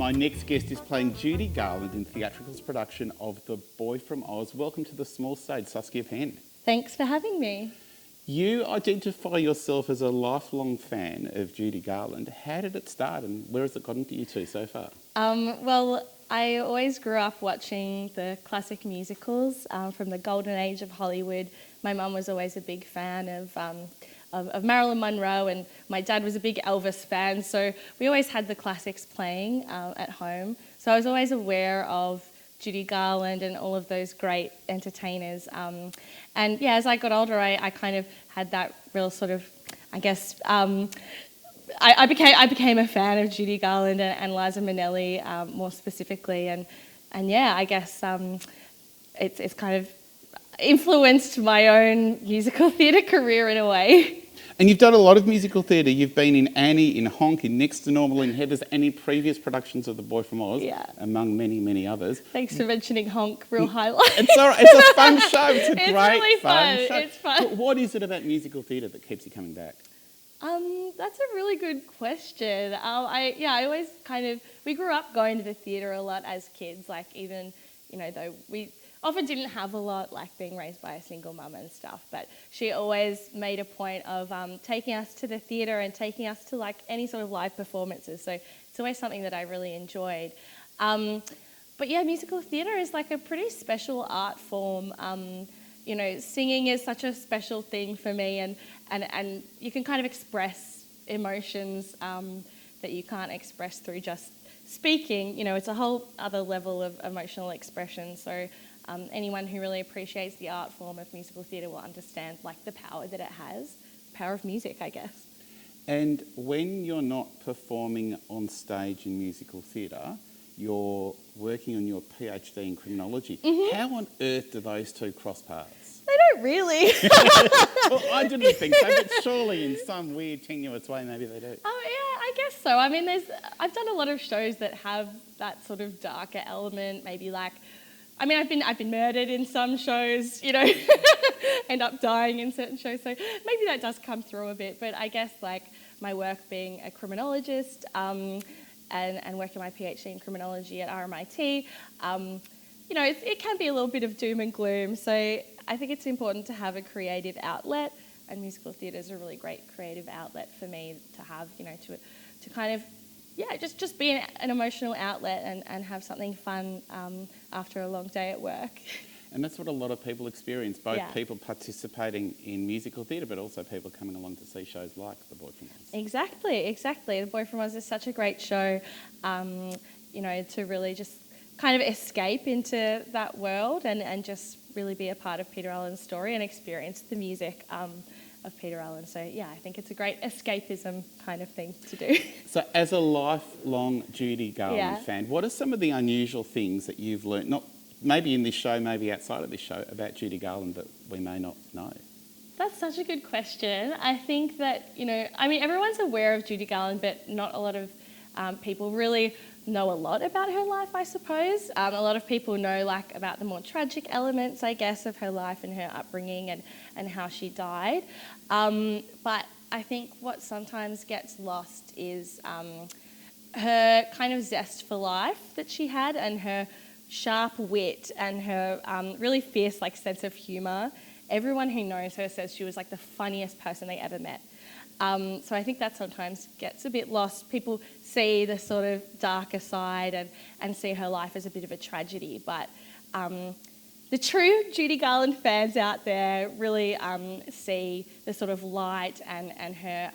My next guest is playing Judy Garland in Theatrical's production of The Boy from Oz. Welcome to the small stage, Saskia Penn. Thanks for having me. You identify yourself as a lifelong fan of Judy Garland. How did it start and where has it gotten to you two so far? Well, I always grew up watching the classic musicals from the golden age of Hollywood. My mum was always a big fan of Marilyn Monroe, and my dad was a big Elvis fan, so we always had the classics playing at home. So I was always aware of Judy Garland and all of those great entertainers. And yeah, as I got older, I kind of had that real sort of, I guess, I became a fan of Judy Garland and Liza Minnelli more specifically, and yeah, I guess it's kind of influenced my own musical theatre career in a way. And you've done a lot of musical theatre. You've been in Annie, in Honk, in Next to Normal, in Heathers, and in previous productions of The Boy from Oz, among many, many others. Thanks for mentioning Honk, real highlight. It's all right. It's a fun show. It's a great really fun show. It's fun. But what is it about musical theatre that keeps you coming back? That's a really good question. I always we grew up going to the theatre a lot as kids, like even, though we often didn't have a lot, like being raised by a single mum and stuff, but she always made a point of taking us to the theatre and taking us to like any sort of live performances, so it's always something that I really enjoyed. But yeah, musical theatre is like a pretty special art form. Singing is such a special thing for me, and you can kind of express emotions that you can't express through just speaking. It's a whole other level of emotional expression, so anyone who really appreciates the art form of musical theatre will understand like the power that it has, power of music, I guess. And when you're not performing on stage in musical theatre, you're working on your PhD in criminology. Mm-hmm. How on earth do those two cross paths? They don't really. Well, I didn't think so, but surely in some weird, tenuous way maybe they do. Oh yeah, I guess so. I mean, I've done a lot of shows that have that sort of darker element, maybe like, I've been murdered in some shows, end up dying in certain shows, so maybe that does come through a bit, but I guess like my work being a criminologist and working my PhD in criminology at RMIT, it can be a little bit of doom and gloom, so I think it's important to have a creative outlet, and musical theatre is a really great creative outlet for me to have, to kind of, just be an emotional outlet and have something fun after a long day at work. And that's what a lot of people experience, both people participating in musical theatre, but also people coming along to see shows like The Boy from Oz. Exactly. The Boy from Oz is such a great show, to really just kind of escape into that world and just really be a part of Peter Allen's story and experience the music of Peter Allen. So yeah, I think it's a great escapism kind of thing to do. So as a lifelong Judy Garland fan, what are some of the unusual things that you've learnt, not maybe in this show, maybe outside of this show, about Judy Garland that we may not know? That's such a good question. I think that, everyone's aware of Judy Garland, but not a lot of people really know a lot about her life, I suppose. A lot of people know like about the more tragic elements, I guess, of her life and her upbringing and how she died. But I think what sometimes gets lost is her kind of zest for life that she had, and her sharp wit and her really fierce like sense of humour. Everyone who knows her says she was like the funniest person they ever met. So I think that sometimes gets a bit lost. People see the sort of darker side and see her life as a bit of a tragedy. But the true Judy Garland fans out there really see the sort of light and her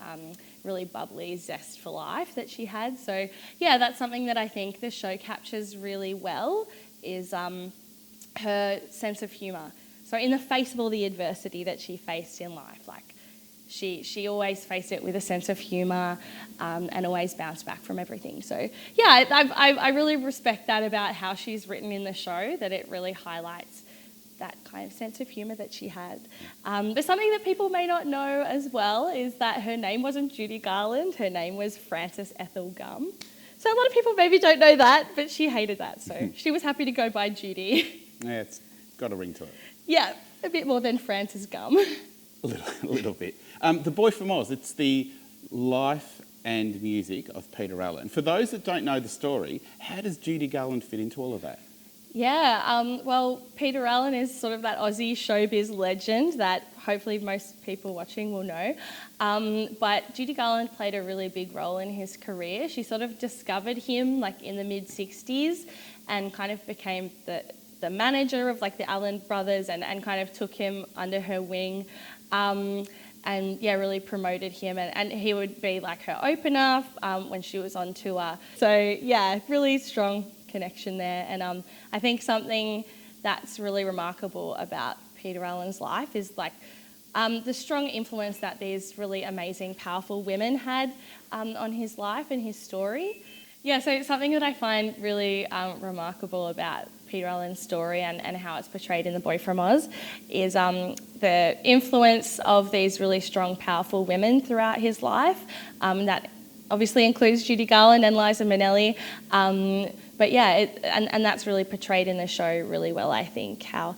really bubbly zest for life that she had. So yeah, that's something that I think the show captures really well, is her sense of humour. So in the face of all the adversity that she faced in life, like she always faced it with a sense of humour and always bounced back from everything. So yeah, I really respect that about how she's written in the show, that it really highlights that kind of sense of humour that she had. But something that people may not know as well is that her name wasn't Judy Garland, her name was Frances Ethel Gum. So a lot of people maybe don't know that, but she hated that, so she was happy to go by Judy. Yeah, it's got a ring to it. Yeah, a bit more than Frances Gum. A little bit. The Boy from Oz, it's the life and music of Peter Allen. For those that don't know the story, how does Judy Garland fit into all of that? Yeah, well, Peter Allen is sort of that Aussie showbiz legend that hopefully most people watching will know. But Judy Garland played a really big role in his career. She sort of discovered him like in the mid-60s and kind of became the manager of like the Allen brothers and kind of took him under her wing. And yeah, really promoted him, and he would be like her opener when she was on tour. So yeah, really strong connection there. And I think something that's really remarkable about Peter Allen's life is like the strong influence that these really amazing, powerful women had on his life and his story. Yeah, so something that I find really remarkable about Peter Allen's story and how it's portrayed in The Boy from Oz is the influence of these really strong, powerful women throughout his life. That obviously includes Judy Garland and Liza Minnelli. But yeah, and that's really portrayed in the show really well, I think, how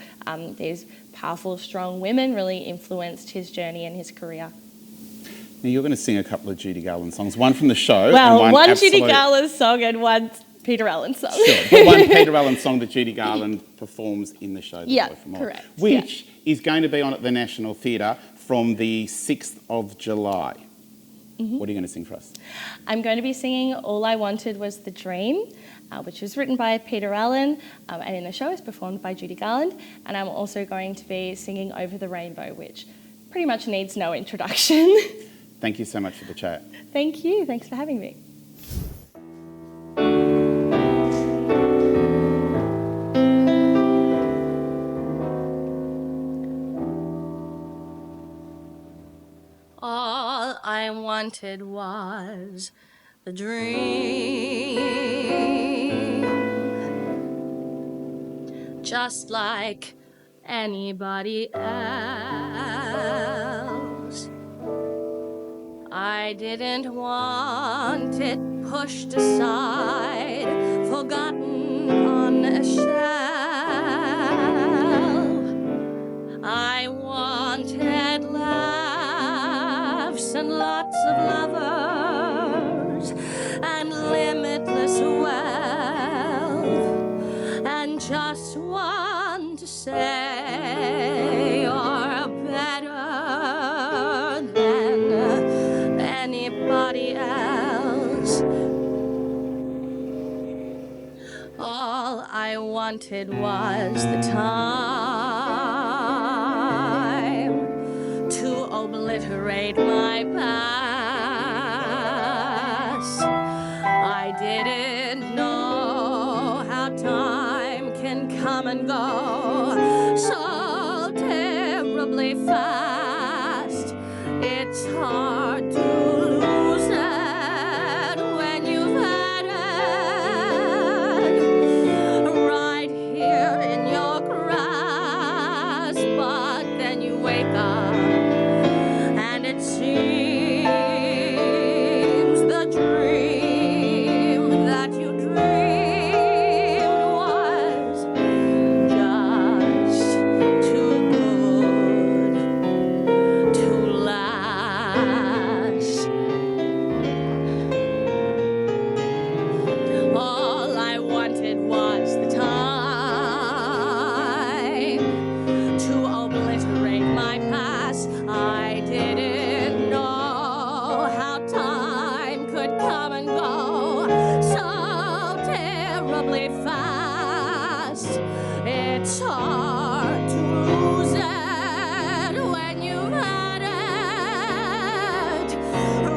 these powerful, strong women really influenced his journey and his career. Now, you're going to sing a couple of Judy Garland songs, one from the show well, and one Judy Garland song and one Peter Allen song. Sure, but one Peter Allen song that Judy Garland performs in the show. Yeah, correct. Which is going to be on at the National Theatre from the 6th of July. Mm-hmm. What are you going to sing for us? I'm going to be singing All I Wanted Was the Dream, which was written by Peter Allen, and in the show is performed by Judy Garland. And I'm also going to be singing Over the Rainbow, which pretty much needs no introduction. Thank you so much for the chat. Thank you. Thanks for having me. All I wanted was the dream, just like anybody else. I didn't want it pushed aside, forgotten on a shelf. I wanted laughs and lots of lovers and limitless wealth, and just one to say you're better than anybody else. All I wanted was the time to obliterate my past. I didn't know how time can come and go so terribly fast. It's hard to lose it when you've had it right here in your grasp, but then you wake up and it seems the dream that you dreamed was just too good to last. All I wanted was the time to obliterate my past. I didn't know how time could come and go so terribly fast. It's hard to lose it when you've had it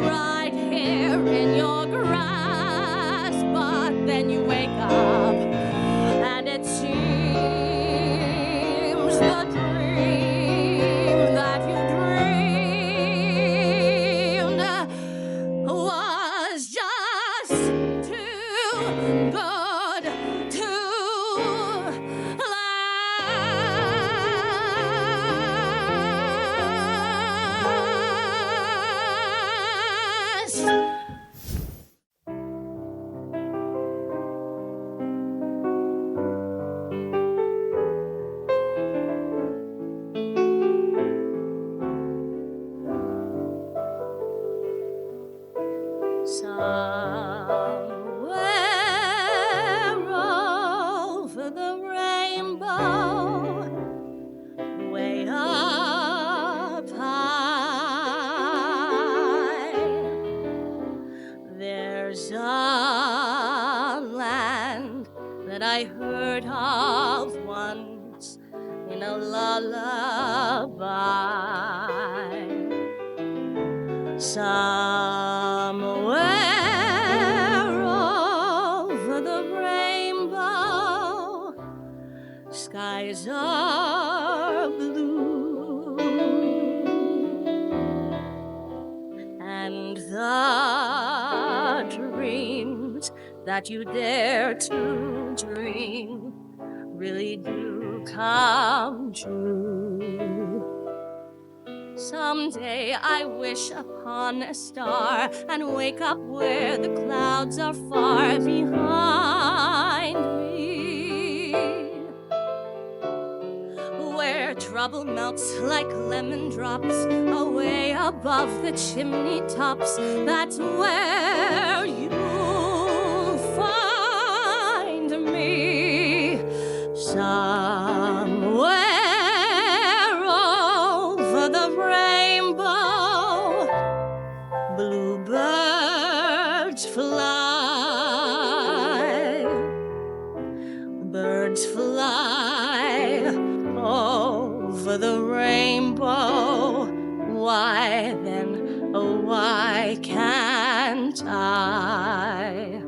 right here in your grasp, but then you wake up and it seems the dream that you dreamed Somewhere over the rainbow, way up high, there's a land that I heard of once in a lullaby. Somewhere over the rainbow, skies are blue, and the dreams that you dare to dream really do come true. Someday I wish upon a star and wake up where the clouds are far behind me, where trouble melts like lemon drops away above the chimney tops. That's where you'll find me. Somewhere over the rainbow, bluebirds fly. Birds fly over the rainbow. Why then, oh, why can't I?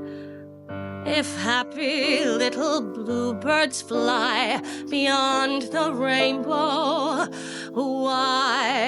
If happy little bluebirds fly beyond the rainbow, why